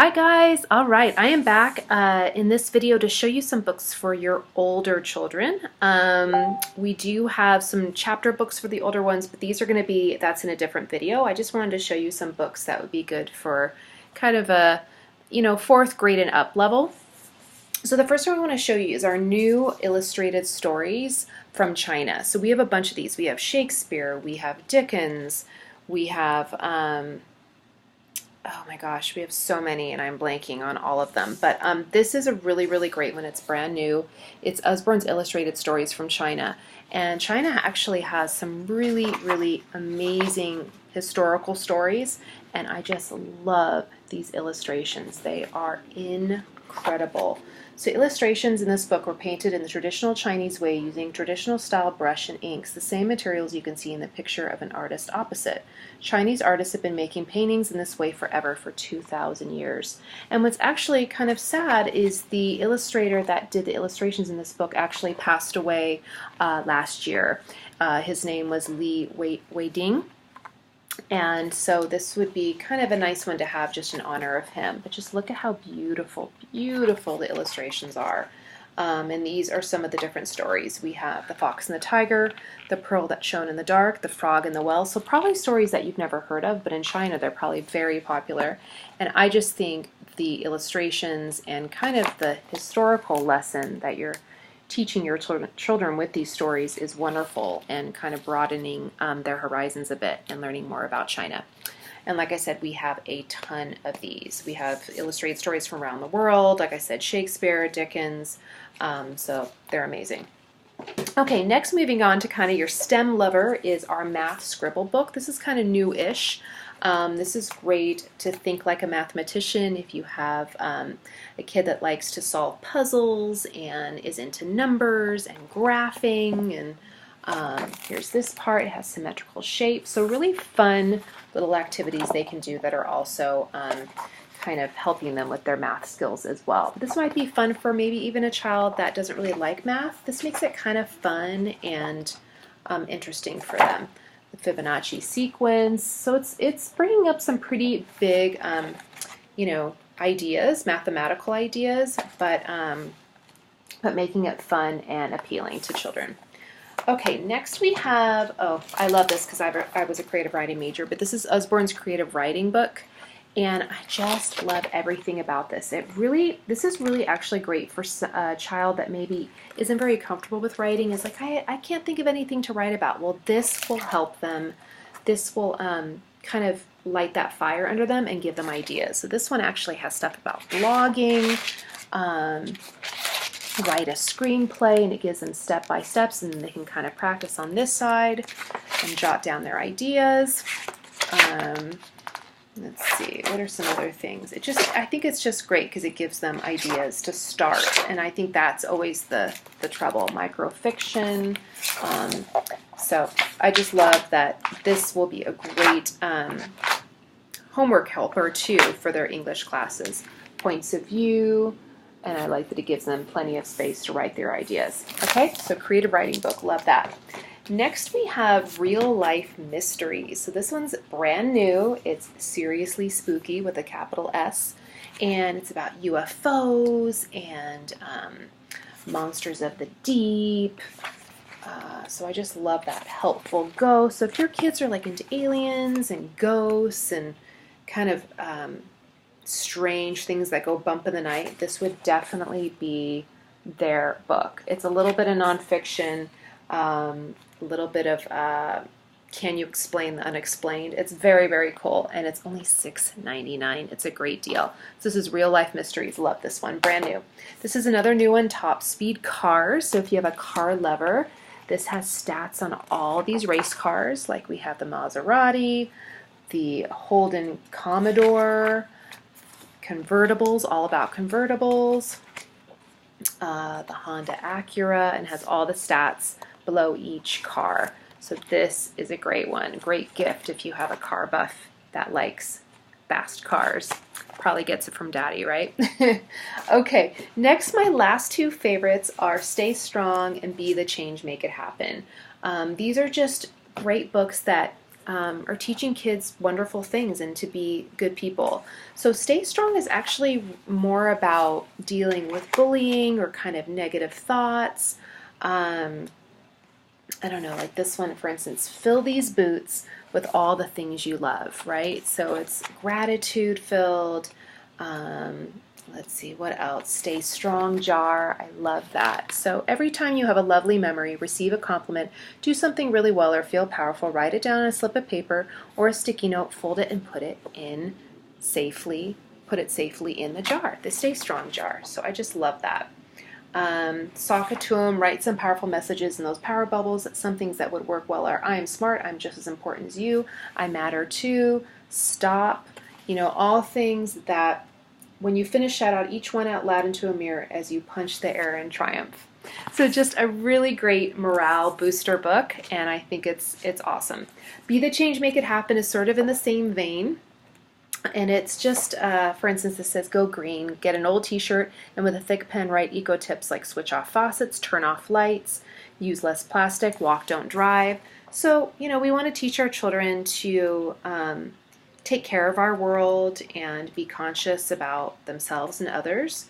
Hi guys! Alright, I am back in this video to show you some books for your older children. We do have some chapter books for the older ones, but these are going to be, that's in a different video. I just wanted to show you some books that would be good for kind of a, fourth grade and up level. So the first one I want to show you is our new illustrated stories from China. So we have a bunch of these. We have Shakespeare, we have Dickens, we have oh my gosh, we have so many and I'm blanking on all of them. But this is a really, really great one. It's brand new. It's Usborne's Illustrated Stories from China. And China actually has some really, really amazing historical stories. And I just love these illustrations. They are incredible. So illustrations in this book were painted in the traditional Chinese way using traditional style brush and inks, the same materials you can see in the picture of an artist opposite. Chinese artists have been making paintings in this way forever, for 2,000 years. And what's actually kind of sad is the illustrator that did the illustrations in this book actually passed away last year. His name was Li Weiding. And so this would be kind of a nice one to have just in honor of him. But just look at how beautiful, beautiful the illustrations are. And these are some of the different stories. We have the fox and the tiger, the pearl that shone in the dark, the frog in the well. So probably stories that you've never heard of, but in China they're probably very popular. And I just think the illustrations and kind of the historical lesson that you're teaching your children with these stories is wonderful and kind of broadening their horizons a bit and learning more about China. And like I said, we have a ton of these. We have illustrated stories from around the world, like I said, Shakespeare, Dickens, so they're amazing. Okay, next moving on to kind of your STEM lover is our math scribble book. This is kind of new-ish. This is great to think like a mathematician if you have a kid that likes to solve puzzles and is into numbers and graphing. And here's this part. It has symmetrical shapes. So really fun little activities they can do that are also kind of helping them with their math skills as well. But this might be fun for maybe even a child that doesn't really like math. This makes it kind of fun and interesting for them. The Fibonacci sequence. So it's bringing up some pretty big, ideas, mathematical ideas, but making it fun and appealing to children. Okay, next we have, oh, I love this because I was a creative writing major, but this is Usborne's creative writing book. And I just love everything about this. This is really actually great for a child that maybe isn't very comfortable with writing. It's like, I can't think of anything to write about. Well, this will help them. This will kind of light that fire under them and give them ideas. So this one actually has stuff about blogging, write a screenplay, and it gives them step-by-steps, and they can kind of practice on this side and jot down their ideas. Let's see, what are some other things? I think it's just great because it gives them ideas to start, and I think that's always the trouble, microfiction. So I just love that this will be a great homework helper too for their English classes. Points of view, and I like that it gives them plenty of space to write their ideas. Okay, so creative writing book, love that. Next we have Real Life Mysteries. So this one's brand new. It's seriously spooky with a capital S. And it's about UFOs and monsters of the deep. So I just love that. Helpful ghosts. So if your kids are like into aliens and ghosts and kind of strange things that go bump in the night, this would definitely be their book. It's a little bit of nonfiction. A little bit of can you explain the unexplained. It's very, very cool, and it's only $6.99. It's a great deal. So this is Real Life Mysteries. Love this one, brand new. This is another new one, Top Speed Cars. So if you have a car lover, this has stats on all these race cars, like we have the Maserati, the Holden Commodore, convertibles, all about convertibles, the Honda Acura, and has all the stats below each car. So this is a great one. Great gift if you have a car buff that likes fast cars. Probably gets it from Daddy, right? Okay, next my last two favorites are Stay Strong and Be the Change, Make It Happen. These are just great books that are teaching kids wonderful things and to be good people. So Stay Strong is actually more about dealing with bullying or kind of negative thoughts. I don't know, like this one, for instance, fill these boots with all the things you love, right? So it's gratitude filled. Let's see, what else? Stay strong jar. I love that. So every time you have a lovely memory, receive a compliment, do something really well, or feel powerful, write it down on a slip of paper or a sticky note, fold it, and put it safely in the jar, the Stay Strong jar. So I just love that. Sock it to them, write some powerful messages in those power bubbles. Some things that would work well are: I am smart, I'm just as important as you, I matter too, stop, all things that when you finish, shout out each one out loud into a mirror as you punch the air in triumph. So just a really great morale booster book, and I think it's awesome. Be the Change, Make It Happen is sort of in the same vein. And it's just, for instance, this says go green, get an old t-shirt, and with a thick pen write eco tips like switch off faucets, turn off lights, use less plastic, walk, don't drive. So, we want to teach our children to take care of our world and be conscious about themselves and others.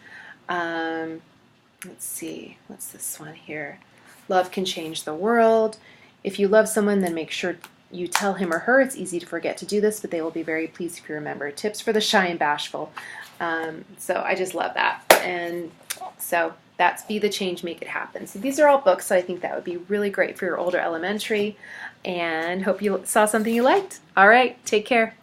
Let's see, what's this one here? Love can change the world. If you love someone, then make sure you tell him or her. It's easy to forget to do this, but they will be very pleased if you remember. Tips for the shy and bashful. So I just love that. And so that's Be the Change, Make It Happen. So these are all books, so I think that would be really great for your older elementary. And hope you saw something you liked. All right, take care.